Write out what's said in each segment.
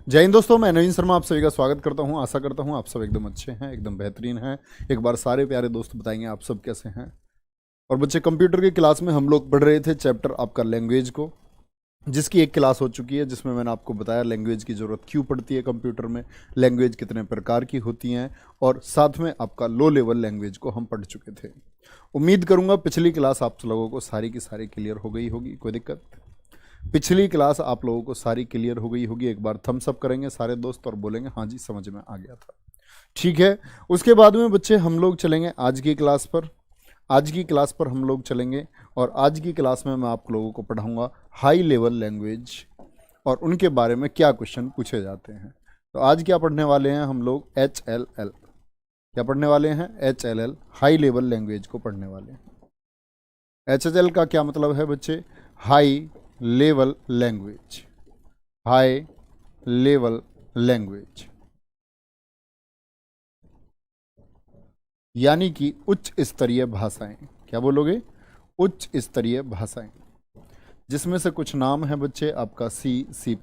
जय हिंद दोस्तों, मैं नवीन शर्मा आप सभी का स्वागत करता हूं। आशा करता हूं आप सब एकदम अच्छे हैं, एकदम बेहतरीन हैं। एक बार सारे प्यारे दोस्त बताएंगे आप सब कैसे हैं। और बच्चे, कंप्यूटर की क्लास में हम लोग पढ़ रहे थे चैप्टर आपका लैंग्वेज को, जिसकी एक क्लास हो चुकी है, जिसमें मैंने आपको बताया लैंग्वेज की ज़रूरत क्यों पड़ती है कंप्यूटर में, लैंग्वेज कितने प्रकार की होती हैं, और साथ में आपका लो लेवल लैंग्वेज को हम पढ़ चुके थे। उम्मीद करूँगा पिछली क्लास आप लोगों को सारी की सारी क्लियर हो गई होगी। कोई दिक्कत? पिछली क्लास आप लोगों को सारी क्लियर हो गई होगी। एक बार थम्स अप करेंगे सारे दोस्त और बोलेंगे हाँ जी समझ में आ गया था। ठीक है, उसके बाद में बच्चे हम लोग चलेंगे आज की क्लास पर। आज की क्लास पर हम लोग चलेंगे और आज की क्लास में मैं आप लोगों को पढ़ाऊंगा हाई लेवल लैंग्वेज और उनके बारे में क्या क्वेश्चन पूछे जाते हैं। तो आज क्या पढ़ने वाले हैं हम लोग? HLL। क्या पढ़ने वाले हैं? HLL, हाई लेवल लैंग्वेज को पढ़ने वाले हैं। HLL का क्या मतलब है बच्चे? High level language. High level language यानी कि उच्च स्तरीय भाषाएं। क्या बोलोगे? उच्च स्तरीय भाषाएं, जिसमें से कुछ नाम है बच्चे आपका C++,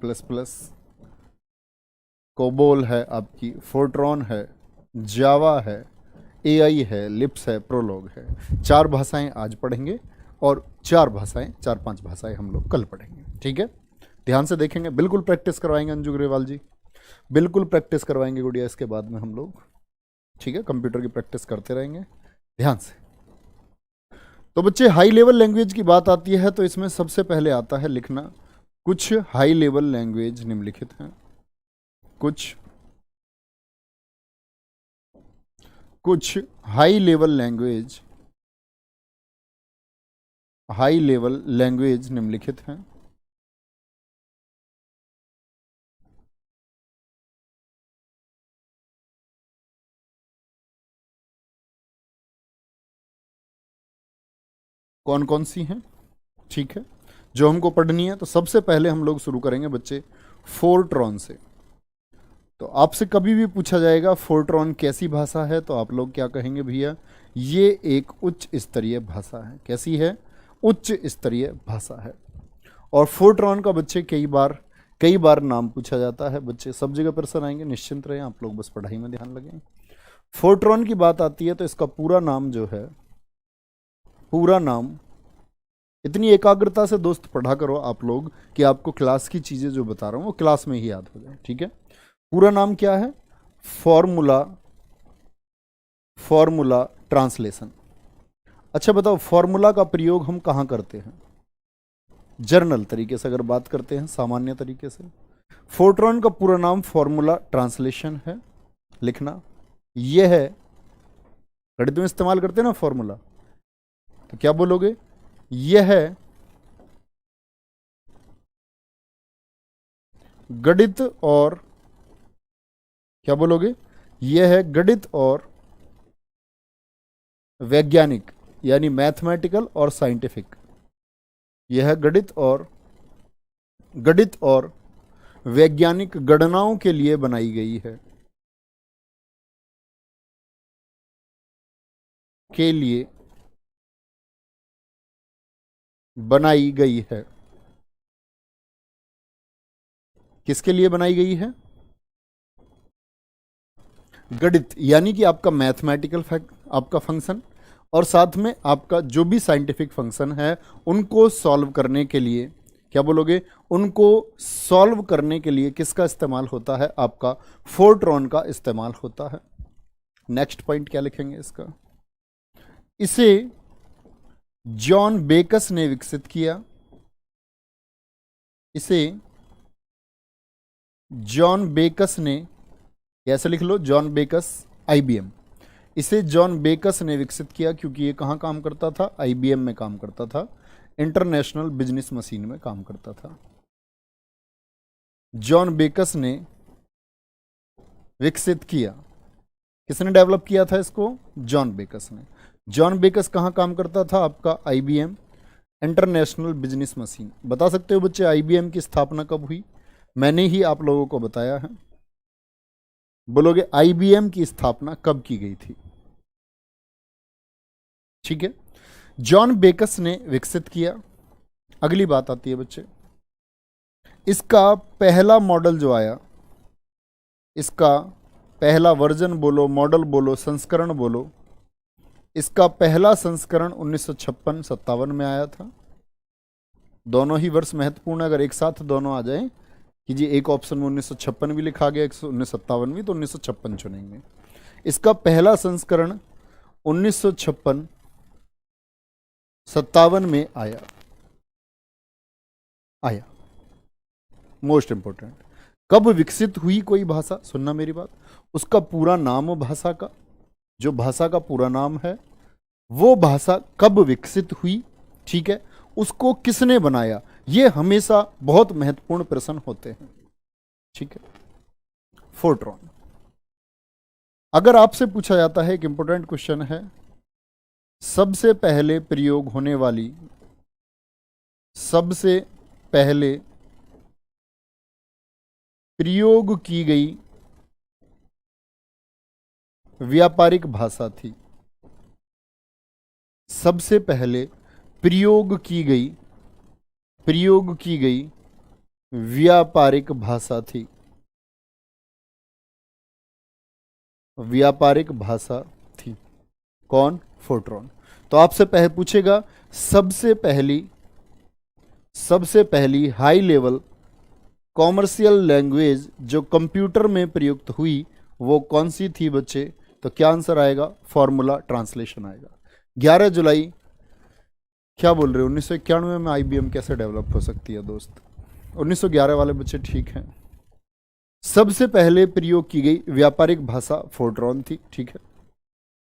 कोबोल है, आपकी फोर्ट्रॉन है, जावा है, AI है, लिप्स है, प्रोलॉग है। 4 भाषाएं आज पढ़ेंगे और 4 भाषाएं, 4-5 भाषाएं हम लोग कल पढ़ेंगे। ठीक है, ध्यान से देखेंगे, बिल्कुल प्रैक्टिस करवाएंगे अंजू ग्रेवाल जी, बिल्कुल प्रैक्टिस करवाएंगे गुड़िया। इसके बाद में हम लोग, ठीक है, कंप्यूटर की प्रैक्टिस करते रहेंगे ध्यान से। तो बच्चे, हाई लेवल लैंग्वेज की बात आती है तो इसमें सबसे पहले आता है लिखना। कुछ हाई लेवल लैंग्वेज निम्नलिखित हैं। कुछ हाई लेवल लैंग्वेज निम्नलिखित हैं। कौन कौन सी हैं? ठीक है, जो हमको पढ़नी है। तो सबसे पहले हम लोग शुरू करेंगे बच्चे फोर्ट्रॉन से। तो आपसे कभी भी पूछा जाएगा फोर्ट्रॉन कैसी भाषा है, तो आप लोग क्या कहेंगे? भैया ये एक उच्च स्तरीय भाषा है। कैसी है? उच्च स्तरीय भाषा है। और फोर्ट्रॉन का बच्चे कई बार नाम पूछा जाता है। बच्चे सब जगह प्रश्न आएंगे, निश्चिंत रहें, आप लोग बस पढ़ाई में ध्यान लगाएं। फोर्ट्रॉन की बात आती है तो इसका पूरा नाम जो है, पूरा नाम, इतनी एकाग्रता से दोस्त पढ़ा करो आप लोग कि आपको क्लास की चीज़ें जो बता रहा हूँ वो क्लास में ही याद हो जाए। ठीक है, पूरा नाम क्या है? Formula translation. अच्छा बताओ, फॉर्मूला का प्रयोग हम कहाँ करते हैं? जर्नल तरीके से अगर बात करते हैं, सामान्य तरीके से, फोर्ट्रॉन का पूरा नाम फॉर्मूला ट्रांसलेशन है। लिखना, यह है, गणित में इस्तेमाल करते हैं ना फॉर्मूला, तो क्या बोलोगे? यह है गणित और, क्या बोलोगे? यह है गणित और वैज्ञानिक, यानी मैथमेटिकल और साइंटिफिक। यह है गणित और वैज्ञानिक गणनाओं के लिए बनाई गई है। के लिए बनाई गई है। किसके लिए बनाई गई है? गणित यानी कि आपका मैथमेटिकल आपका फंक्शन, और साथ में आपका जो भी साइंटिफिक फंक्शन है उनको सॉल्व करने के लिए, क्या बोलोगे? उनको सॉल्व करने के लिए किसका इस्तेमाल होता है? आपका फोर्ट्रॉन का इस्तेमाल होता है। नेक्स्ट पॉइंट क्या लिखेंगे इसका? इसे जॉन बेकस ने विकसित किया। इसे जॉन बेकस ने, कैसे लिख लो? John Backus, IBM। इसे जॉन बेकस ने विकसित किया क्योंकि ये कहाँ काम करता था? IBM में काम करता था, इंटरनेशनल बिजनेस मशीन में काम करता था। जॉन बेकस ने विकसित किया। किसने डेवलप किया था इसको? जॉन बेकस ने। जॉन बेकस कहाँ काम करता था? आपका IBM, इंटरनेशनल बिजनेस मशीन। बता सकते हो बच्चे IBM की स्थापना कब हुई? मैंने ही आप लोगों को बताया है। बोलोगे IBM की स्थापना कब की गई थी? ठीक है, जॉन बेकस ने विकसित किया। अगली बात आती है बच्चे, इसका पहला मॉडल जो आया, इसका पहला वर्जन बोलो, मॉडल बोलो, संस्करण बोलो। इसका पहला संस्करण 1956-57 में आया था। दोनों ही वर्ष महत्वपूर्ण, अगर एक साथ दोनों आ जाएं कि जी एक ऑप्शन में 1956 भी लिखा गया, 1957 भी, तो 1956 चुनेंगे। इसका पहला संस्करण 1956-57 में आया। मोस्ट इंपोर्टेंट, कब विकसित हुई कोई भाषा, सुनना मेरी बात, उसका पूरा नाम भाषा का, जो भाषा का पूरा नाम है वो भाषा कब विकसित हुई, ठीक है, उसको किसने बनाया, ये हमेशा बहुत महत्वपूर्ण प्रश्न होते हैं, ठीक है। फोर्ट्रॉन, अगर आपसे पूछा जाता है, एक इंपॉर्टेंट क्वेश्चन है, सबसे पहले प्रयोग होने वाली, सबसे पहले प्रयोग की गई व्यापारिक भाषा थी, सबसे पहले प्रयोग की गई व्यापारिक भाषा थी, व्यापारिक भाषा थी, कौन, फोर्ट्रॉन। तो आपसे पहले पूछेगा सबसे पहली हाई लेवल कॉमर्शियल लैंग्वेज जो कंप्यूटर में प्रयुक्त हुई वो कौन सी थी बच्चे, तो क्या आंसर आएगा, फॉर्मूला ट्रांसलेशन आएगा। 11 जुलाई, क्या बोल रहे हो, 1991 में IBM कैसे डेवलप हो सकती है दोस्त, 1911 वाले बच्चे ठीक हैं। सबसे पहले प्रयोग की गई व्यापारिक भाषा फोर्ट्रॉन थी, ठीक है।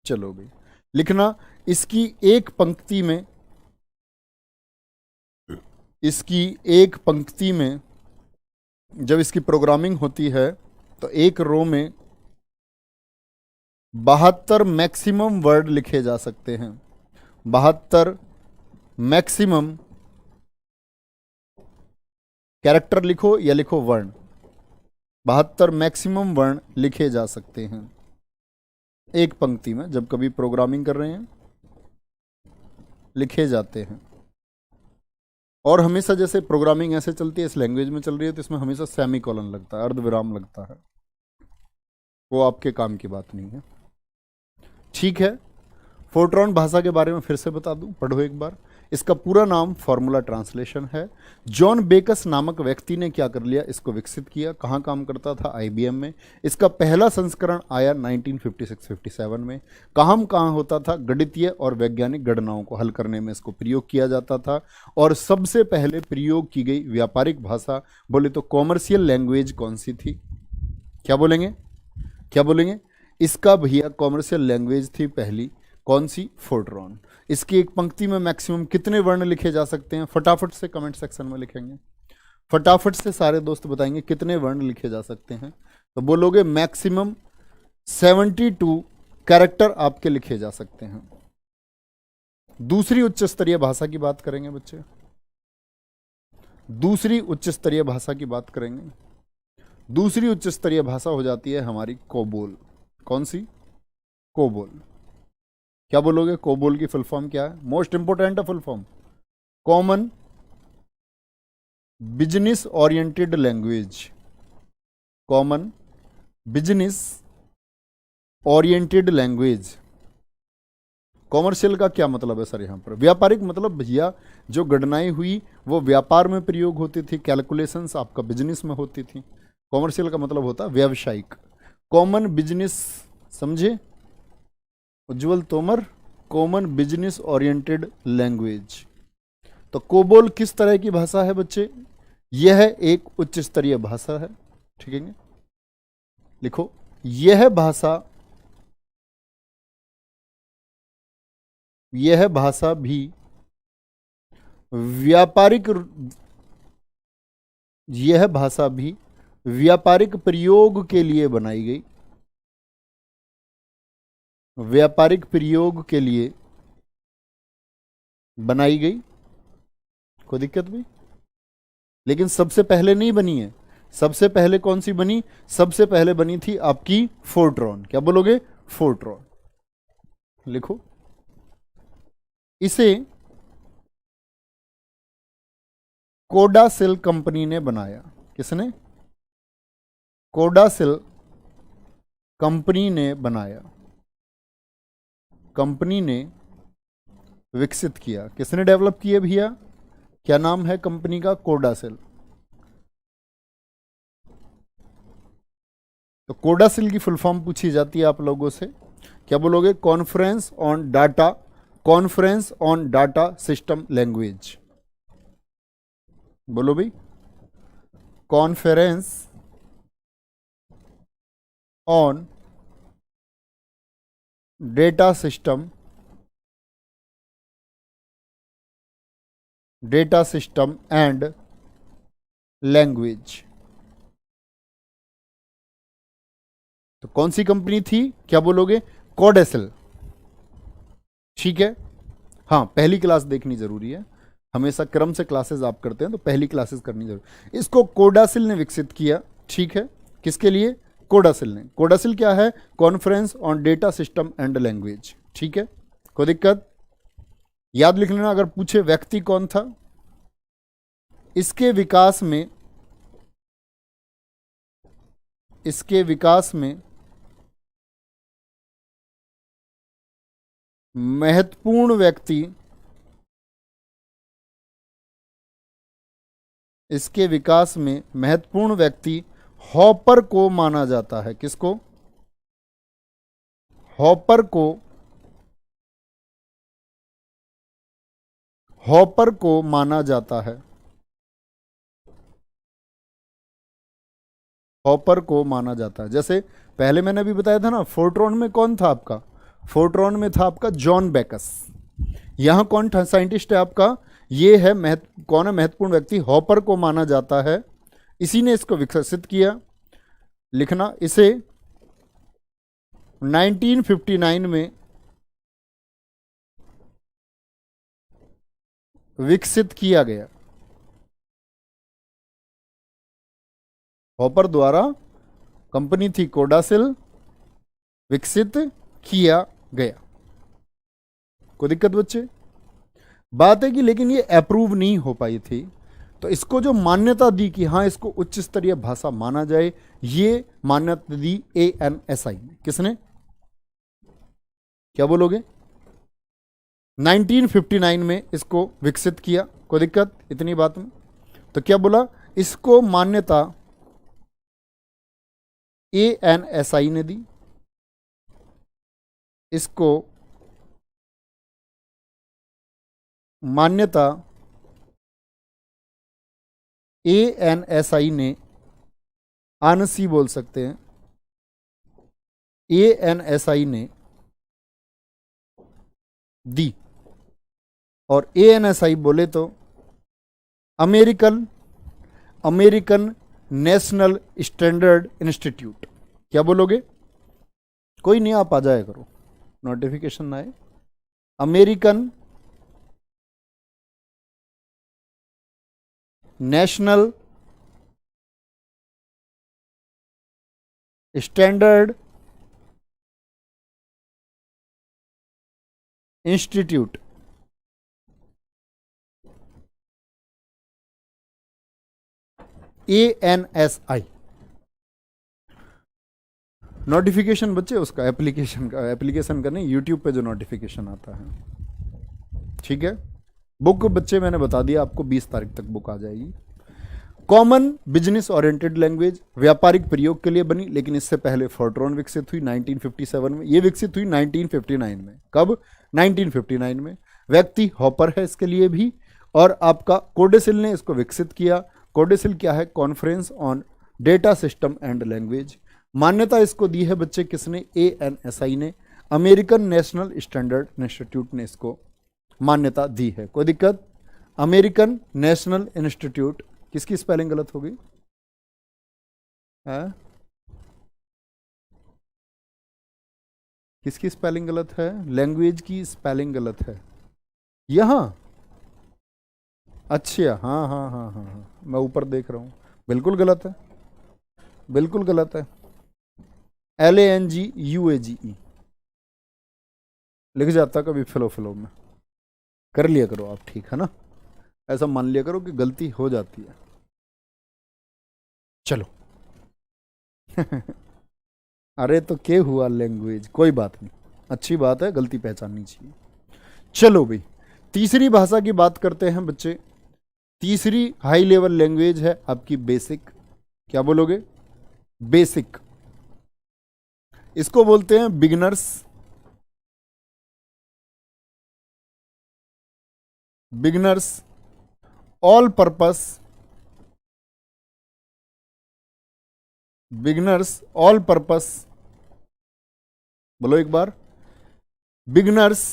चलो भाई लिखना, इसकी एक पंक्ति में जब इसकी प्रोग्रामिंग होती है तो एक रो में 72 मैक्सिमम वर्ड लिखे जा सकते हैं, 72 मैक्सिमम कैरेक्टर लिखो या लिखो वर्ण, 72 मैक्सिमम वर्ण लिखे जा सकते हैं एक पंक्ति में, जब कभी प्रोग्रामिंग कर रहे हैं लिखे जाते हैं। और हमेशा जैसे प्रोग्रामिंग ऐसे चलती है, इस लैंग्वेज में चल रही है तो इसमें हमेशा सेमीकोलन लगता है, अर्धविराम लगता है, वो आपके काम की बात नहीं है, ठीक है। फोर्ट्रॉन भाषा के बारे में फिर से बता दूं, पढ़ो एक बार। इसका पूरा नाम फॉर्मूला ट्रांसलेशन है। जॉन बेकस नामक व्यक्ति ने क्या कर लिया, इसको विकसित किया। कहाँ काम करता था, IBM में। इसका पहला संस्करण आया 1956-57 में। काम कहाँ होता था, गणितीय और वैज्ञानिक गणनाओं को हल करने में इसको प्रयोग किया जाता था। और सबसे पहले प्रयोग की गई व्यापारिक भाषा बोले तो कॉमर्शियल लैंग्वेज कौन सी थी, क्या बोलेंगे, क्या बोलेंगे, इसका भैया कॉमर्शियल लैंग्वेज थी पहली, कौन सी, फोर्ट्रॉन। इसकी एक पंक्ति में मैक्सिमम कितने वर्ण लिखे जा सकते हैं, फटाफट से कमेंट सेक्शन में लिखेंगे, फटाफट से सारे दोस्त बताएंगे कितने वर्ण लिखे जा सकते हैं, तो बोलोगे मैक्सिमम 72 कैरेक्टर आपके लिखे जा सकते हैं। दूसरी उच्च स्तरीय भाषा की बात करेंगे बच्चे, दूसरी उच्च स्तरीय भाषा की बात करेंगे। दूसरी उच्च स्तरीय भाषा हो जाती है हमारी कोबोल। कौन सी, कोबोल। क्या बोलोगे, कोबोल की फुल फॉर्म क्या है, मोस्ट इंपोर्टेंट है full form, common business oriented language, common business oriented language. Commercial का क्या मतलब है सर, यहां पर व्यापारिक मतलब भैया जो गणनाएं हुई वो व्यापार में प्रयोग होती थी, कैलकुलेशंस आपका बिजनेस में होती थी। कॉमर्शियल का मतलब होता व्यावसायिक। कॉमन बिजनेस, समझे Ujjwal Tomar, common business oriented language. तो कोबोल किस तरह की भाषा है बच्चे, यह एक उच्च स्तरीय भाषा है, ठीक है। लिखो, यह भाषा भी व्यापारिक प्रयोग के लिए बनाई गई, व्यापारिक प्रयोग के लिए बनाई गई, कोई दिक्कत भी, लेकिन सबसे पहले नहीं बनी है। सबसे पहले कौन सी बनी, सबसे पहले बनी थी आपकी फोर्ट्रॉन। क्या बोलोगे, फोर्ट्रॉन। लिखो, इसे कोडासेल कंपनी ने बनाया। किसने, कोडासेल कंपनी ने बनाया, कंपनी ने विकसित किया। किसने डेवलप किया भैया? क्या नाम है कंपनी का? कोडासिल। तो कोडासिल की फुल फॉर्म पूछी जाती है आप लोगों से, क्या बोलोगे? Conference on data, conference on data system language. बोलो भाई, conference on data system, data system and language. तो कौन सी कंपनी थी? क्या बोलोगे? कोडासिल। ठीक है, हाँ पहली क्लास देखनी जरूरी है, हमेशा क्रम से क्लासेस आप करते हैं तो पहली क्लासेस करनी जरूरी। इसको कोडासिल ने विकसित किया। ठीक है, किसके लिए? कोडासिल ने। कोडासिल क्या है? Conference on data system and language. ठीक है, कोई दिक्कत? याद लिख लेना। अगर पूछे व्यक्ति कौन था, इसके विकास में, इसके विकास में महत्वपूर्ण व्यक्ति, इसके विकास में महत्वपूर्ण व्यक्ति हॉपर को माना जाता है। किसको? हॉपर को, हॉपर को माना जाता है, हॉपर को माना जाता है। जैसे पहले मैंने भी बताया था ना, फोर्ट्रॉन में कौन था आपका? फोर्ट्रॉन में था आपका जॉन बेकस। यहां कौन था साइंटिस्ट है आपका? ये है कौन है महत्वपूर्ण व्यक्ति? हॉपर को माना जाता है, इसी ने इसको विकसित किया। लिखना, इसे 1959 में विकसित किया गया। हॉपर द्वारा, कंपनी थी कोडासिल, विकसित किया गया। कोई दिक्कत बच्चे? बात है कि लेकिन ये अप्रूव नहीं हो पाई थी, तो इसको जो मान्यता दी कि हाँ इसको उच्च स्तरीय भाषा माना जाए, ये मान्यता दी ANSI ने। किसने? क्या बोलोगे? 1959 में इसको विकसित किया। कोई दिक्कत इतनी बात में? तो क्या बोला? इसको मान्यता ANSI ने दी, इसको मान्यता ANSI ने, आनसी बोल सकते हैं, ANSI ने दी। और ANSI बोले तो अमेरिकन नेशनल स्टैंडर्ड इंस्टीट्यूट। क्या बोलोगे? कोई नहीं, आप आ जाया करो, नोटिफिकेशन ना आए। American national standard institute, ANSI। Notification बच्चे उसका एप्लीकेशन का नहीं, यूट्यूब पे जो नोटिफिकेशन आता है। ठीक है, बुक बच्चे मैंने बता दिया आपको, 20 तारीख तक बुक आ जाएगी। कॉमन बिजनेस ओरिएंटेड लैंग्वेज, व्यापारिक प्रयोग के लिए बनी, लेकिन इससे पहले फोर्ट्रॉन विकसित हुई 1957 में, ये विकसित हुई 1959 में। कब? 1959 में। व्यक्ति हॉपर है इसके लिए भी, और आपका कोडासिल ने इसको विकसित किया। कोडासिल क्या है? Conference on data system and language. मान्यता इसको दी है बच्चे किसने? ANSI ने, अमेरिकन नेशनल स्टैंडर्ड इंस्टीट्यूट ने इसको मान्यता दी है। कोई दिक्कत? अमेरिकन नेशनल इंस्टीट्यूट, किसकी स्पेलिंग गलत हो गई? किसकी स्पेलिंग गलत है? लैंग्वेज की स्पेलिंग गलत है यहां। अच्छा, हाँ हाँ हाँ हाँ हाँ, मैं ऊपर देख रहा हूं, बिल्कुल गलत है, बिल्कुल गलत है। LANGUAGE लिख जाता कभी फ्लो में। कर लिया करो आप, ठीक है ना? ऐसा मान लिया करो कि गलती हो जाती है। चलो अरे तो क्या हुआ, लैंग्वेज कोई बात नहीं, अच्छी बात है, गलती पहचाननी चाहिए। चलो भाई, तीसरी भाषा की बात करते हैं बच्चे। तीसरी हाई लेवल लैंग्वेज है आपकी बेसिक। क्या बोलोगे? बेसिक। इसको बोलते हैं beginners, beginners all purpose, beginners all purpose. बोलो एक बार, beginners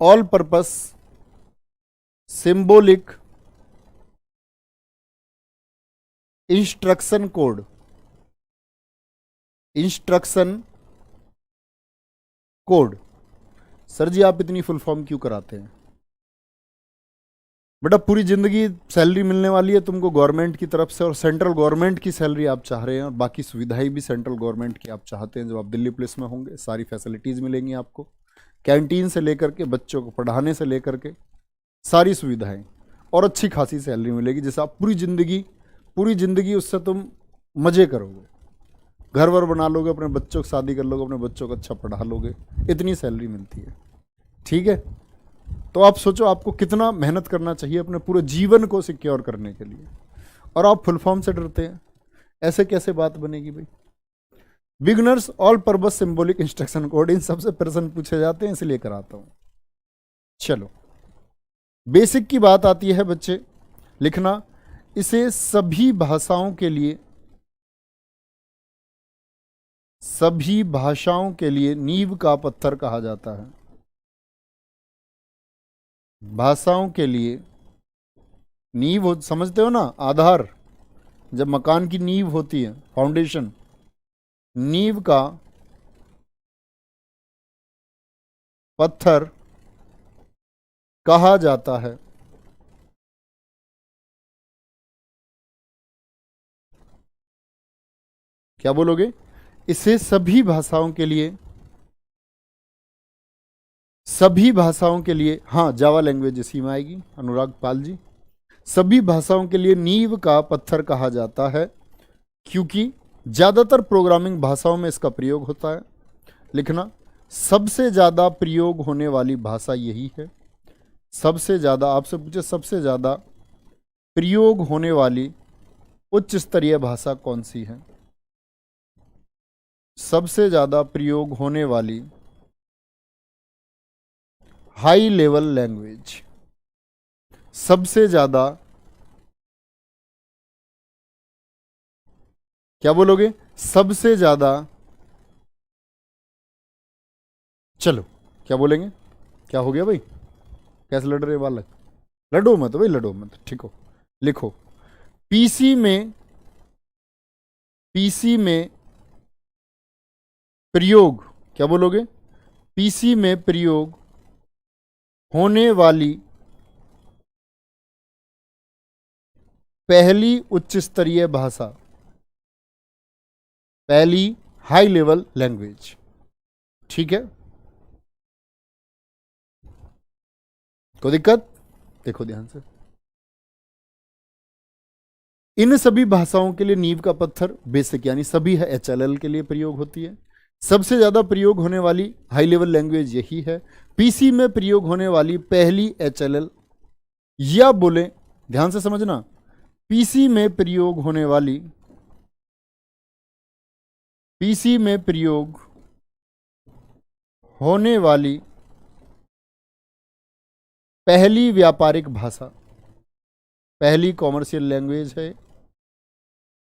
all purpose symbolic instruction code, instruction code. Sir ji आप इतनी फुल फॉर्म क्यों कराते हैं? बेटा पूरी जिंदगी सैलरी मिलने वाली है तुमको गवर्नमेंट की तरफ से, और सेंट्रल गवर्नमेंट की सैलरी आप चाह रहे हैं, और बाकी सुविधाएं भी सेंट्रल गवर्नमेंट की आप चाहते हैं। जब आप दिल्ली पुलिस में होंगे सारी फैसिलिटीज मिलेंगी आपको, कैंटीन से लेकर के बच्चों को पढ़ाने से लेकर के सारी सुविधाएं, और अच्छी खासी सैलरी मिलेगी, जिससे आप पूरी जिंदगी उससे तुम मजे करोगे, घर वर बना लोगे, अपने बच्चों की शादी कर लोगे, अपने बच्चों को अच्छा पढ़ा लोगे, इतनी सैलरी मिलती है। ठीक है, तो आप सोचो आपको कितना मेहनत करना चाहिए अपने पूरे जीवन को सिक्योर करने के लिए, और आप फुल फॉर्म से डरते हैं। ऐसे कैसे बात बनेगी भाई? Beginners all purpose symbolic instruction code, इन सबसे प्रश्न पूछे जाते हैं, इसलिए कराता हूं। चलो, बेसिक की बात आती है बच्चे, लिखना, इसे सभी भाषाओं के लिए, सभी भाषाओं के लिए नींव का पत्थर कहा जाता है। भाषाओं के लिए नींव समझते हो ना, आधार, जब मकान की नींव होती है, फाउंडेशन, नींव का पत्थर कहा जाता है। क्या बोलोगे? इसे सभी भाषाओं के लिए, सभी भाषाओं के लिए, हाँ जावा लैंग्वेज इसी में आएगी, अनुराग पाल जी। सभी भाषाओं के लिए नींव का पत्थर कहा जाता है, क्योंकि ज्यादातर प्रोग्रामिंग भाषाओं में इसका प्रयोग होता है। लिखना, सबसे ज्यादा प्रयोग होने वाली भाषा यही है। सबसे ज्यादा, आपसे पूछे सबसे ज्यादा प्रयोग होने वाली उच्च स्तरीय भाषा कौन सी है? सबसे ज्यादा प्रयोग होने वाली हाई लेवल लैंग्वेज, सबसे ज्यादा, क्या बोलोगे? सबसे ज्यादा, चलो क्या बोलेंगे? क्या हो गया भाई, कैसे लड़ रहे बालक? लड़ो मत भाई, लड़ो मत, ठीक हो। लिखो, पीसी में, पीसी में प्रयोग, क्या बोलोगे? पीसी में प्रयोग होने वाली पहली उच्च स्तरीय भाषा, पहली हाई लेवल लैंग्वेज। ठीक है, कोई दिक्कत? देखो ध्यान से, इन सभी भाषाओं के लिए नींव का पत्थर बेसिक यानी सभी है एचएलएल के लिए प्रयोग होती है। सबसे ज्यादा प्रयोग होने वाली हाई लेवल लैंग्वेज यही है। पीसी में प्रयोग होने वाली पहली एचएलएल, या बोले, ध्यान से समझना, पीसी में प्रयोग होने वाली, पीसी में प्रयोग होने वाली पहली व्यापारिक भाषा, पहली कॉमर्शियल लैंग्वेज है,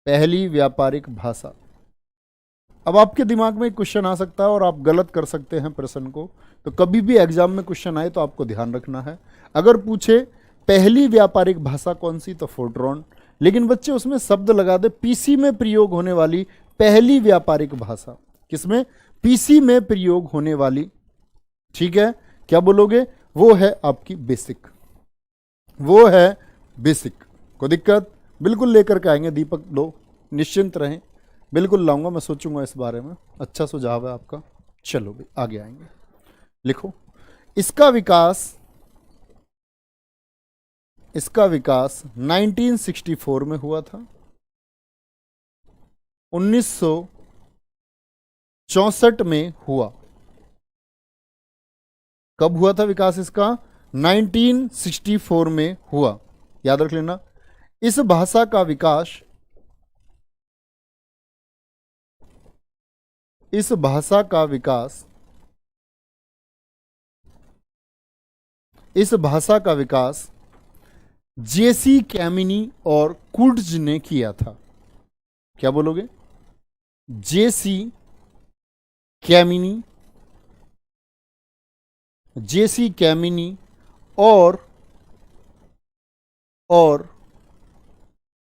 पहली व्यापारिक भाषा। अब आपके दिमाग में क्वेश्चन आ सकता है और आप गलत कर सकते हैं प्रश्न को, तो कभी भी एग्जाम में क्वेश्चन आए तो आपको ध्यान रखना है। अगर पूछे पहली व्यापारिक भाषा कौन सी, तो फोर्ट्रॉन, लेकिन बच्चे उसमें शब्द लगा दे पीसी में प्रयोग होने वाली पहली व्यापारिक भाषा। किसमें? पीसी में प्रयोग होने वाली। ठीक है, क्या बोलोगे? वो है आपकी बेसिक, वो है बेसिक। कोई दिक्कत? बिल्कुल लेकर के आएंगे दीपक, लो निश्चिंत रहें, बिल्कुल लाऊंगा, मैं सोचूंगा इस बारे में, अच्छा सुझाव है आपका। चलो भी आगे आएंगे। लिखो, इसका विकास, इसका विकास 1964 में हुआ था, 1964 64 में हुआ। कब हुआ था विकास इसका? 1964 में हुआ, याद रख लेना। इस भाषा का विकास, इस भाषा का विकास, इस भाषा का विकास जेसी कैमिनी और कुर्ट्ज ने किया था। क्या बोलोगे? जेसी कैमिनी, जेसी कैमिनी और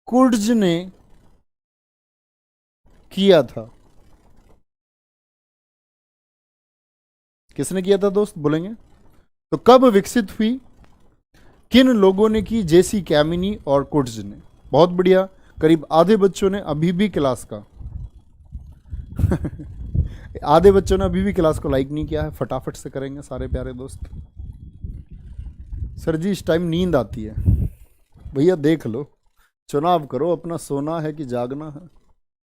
कुर्ट्ज ने किया था। किसने किया था दोस्त, बोलेंगे? तो कब विकसित हुई, किन लोगों ने की? जेसी कैमिनी और कुर्ट्ज ने। बहुत बढ़िया। करीब आधे बच्चों ने अभी भी क्लास का आधे बच्चों ने अभी भी क्लास को लाइक नहीं किया है। फटाफट से करेंगे सारे प्यारे दोस्त। सर जी इस टाइम नींद आती है। भैया देख लो, चुनाव करो अपना, सोना है कि जागना है।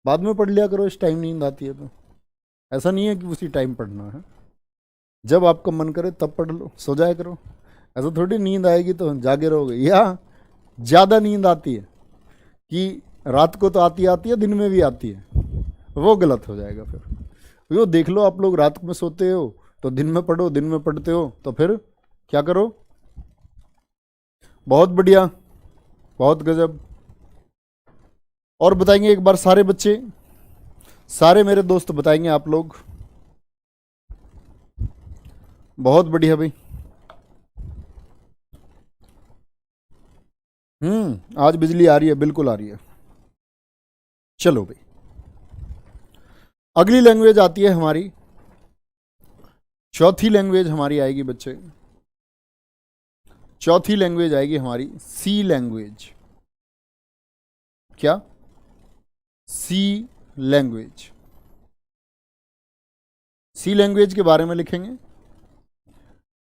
बाद में पढ़ लिया करो, इस टाइम नींद आती है तो। ऐसा नहीं है कि उसी टाइम पढ़ना है, जब आपका मन करे तब पढ़ लो, सो जाया करो। ऐसा थोड़ी नींद आएगी तो जागे रहोगे। या ज़्यादा नींद आती है कि रात को तो आती है, दिन में भी आती है, वो गलत हो जाएगा फिर। यो देख लो, आप लोग रात में सोते हो तो दिन में पढ़ो, दिन में पढ़ते हो तो फिर क्या करो? बहुत बढ़िया, बहुत गजब। और बताएंगे एक बार सारे बच्चे, सारे मेरे दोस्त बताएंगे आप लोग। बहुत बढ़िया भाई। आज बिजली आ रही है, बिल्कुल आ रही है। चलो भाई, अगली लैंग्वेज आती है हमारी, चौथी लैंग्वेज हमारी आएगी बच्चे। चौथी लैंग्वेज आएगी हमारी सी लैंग्वेज। क्या? सी लैंग्वेज। सी लैंग्वेज के बारे में लिखेंगे।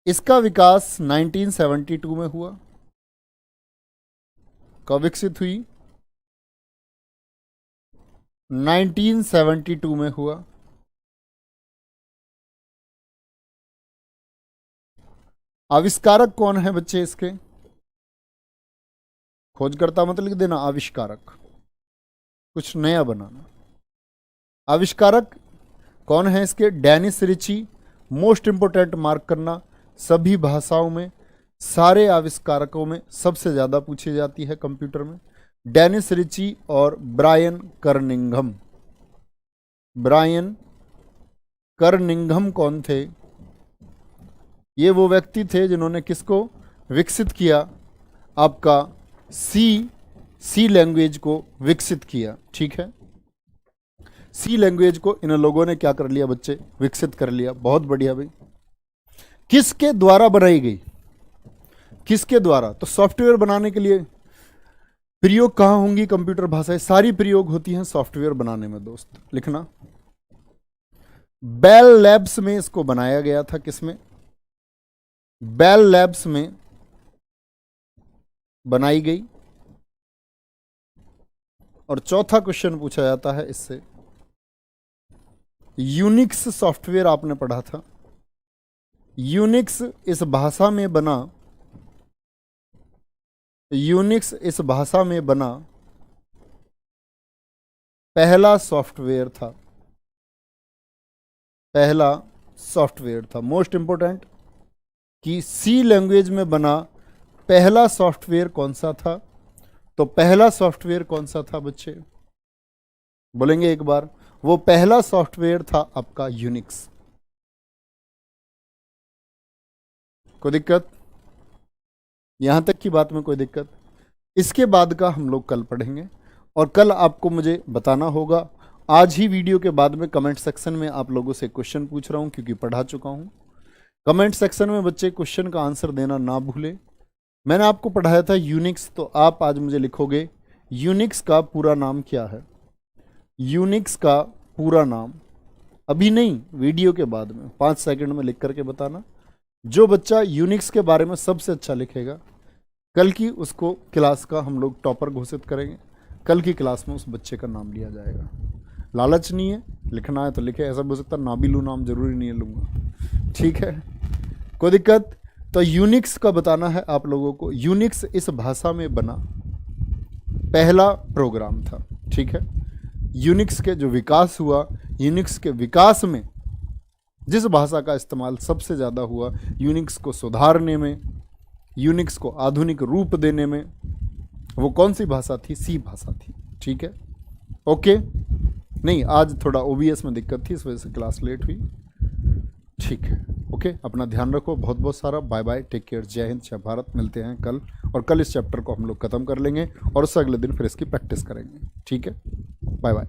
इसका विकास 1972 में हुआ। कब विकसित हुई? 1972 में हुआ। आविष्कारक कौन है बच्चे इसके? खोजकर्ता मत लिख देना, आविष्कारक, कुछ नया बनाना। आविष्कारक कौन है इसके? Dennis Ritchie. Most important mark करना, सभी भाषाओं में, सारे आविष्कारकों में सबसे ज़्यादा पूछी जाती है कंप्यूटर में। डेनिस रिची और ब्रायन कर्निंघम। ब्रायन कर्निंघम कौन थे? ये वो व्यक्ति थे जिन्होंने किसको विकसित किया? आपका सी लैंग्वेज को विकसित किया। ठीक है, सी लैंग्वेज को इन लोगों ने क्या कर लिया बच्चे? विकसित कर लिया। बहुत बढ़िया भाई। किसके द्वारा बनाई गई? किसके द्वारा? तो सॉफ्टवेयर बनाने के लिए प्रयोग कहाँ होंगी कंप्यूटर भाषाएं? सारी प्रयोग होती हैं सॉफ्टवेयर बनाने में दोस्त, लिखना। बेल लैब्स में इसको बनाया गया था। किसमें? बेल लैब्स में बनाई गई। और चौथा क्वेश्चन पूछा जाता है इससे, यूनिक्स सॉफ्टवेयर आपने पढ़ा था। यूनिक्स इस भाषा में बना, यूनिक्स इस भाषा में बना पहला सॉफ्टवेयर था। पहला सॉफ्टवेयर था। मोस्ट इंपोर्टेंट कि सी लैंग्वेज में बना पहला सॉफ्टवेयर कौन सा था? तो पहला सॉफ्टवेयर कौन सा था बच्चे? बोलेंगे एक बार। वो पहला सॉफ्टवेयर था आपका यूनिक्स। कोई दिक्कत? यहां तक की बात में कोई दिक्कत? इसके बाद का हम लोग कल पढ़ेंगे, और कल आपको मुझे बताना होगा। आज ही वीडियो के बाद में कमेंट सेक्शन में आप लोगों से क्वेश्चन पूछ रहा हूं, क्योंकि पढ़ा चुका हूं। कमेंट सेक्शन में बच्चे क्वेश्चन का आंसर देना ना भूलें। मैंने आपको पढ़ाया था यूनिक्स, तो आप आज मुझे लिखोगे यूनिक्स का पूरा नाम क्या है? यूनिक्स का पूरा नाम अभी नहीं, वीडियो के बाद में 5 सेकंड में लिख करके बताना। जो बच्चा यूनिक्स के बारे में सबसे अच्छा लिखेगा, कल की उसको क्लास का हम लोग टॉपर घोषित करेंगे। कल की क्लास में उस बच्चे का नाम लिया जाएगा। लालच नहीं है, लिखना है तो लिखे, ऐसा भी हो सकता है ना भी लूँ, नाम जरूरी नहीं है लूँगा, ठीक है, कोई दिक्कत। तो यूनिक्स का बताना है आप लोगों को। यूनिक्स इस भाषा में बना पहला प्रोग्राम था, ठीक है। यूनिक्स के जो विकास हुआ, यूनिक्स के विकास में जिस भाषा का इस्तेमाल सबसे ज़्यादा हुआ, यूनिक्स को सुधारने में, यूनिक्स को आधुनिक रूप देने में, वो कौन सी भाषा थी? सी भाषा थी, ठीक है, ओके। नहीं, आज थोड़ा ओबीएस में दिक्कत थी, इस वजह से क्लास लेट हुई, ठीक है, ओके। अपना ध्यान रखो, बहुत बहुत सारा बाय बाय, टेक केयर, जय हिंद, जय भारत। मिलते हैं कल, और कल इस चैप्टर को हम लोग ख़त्म कर लेंगे और उससे अगले दिन फिर इसकी प्रैक्टिस करेंगे, ठीक है, बाय बाय।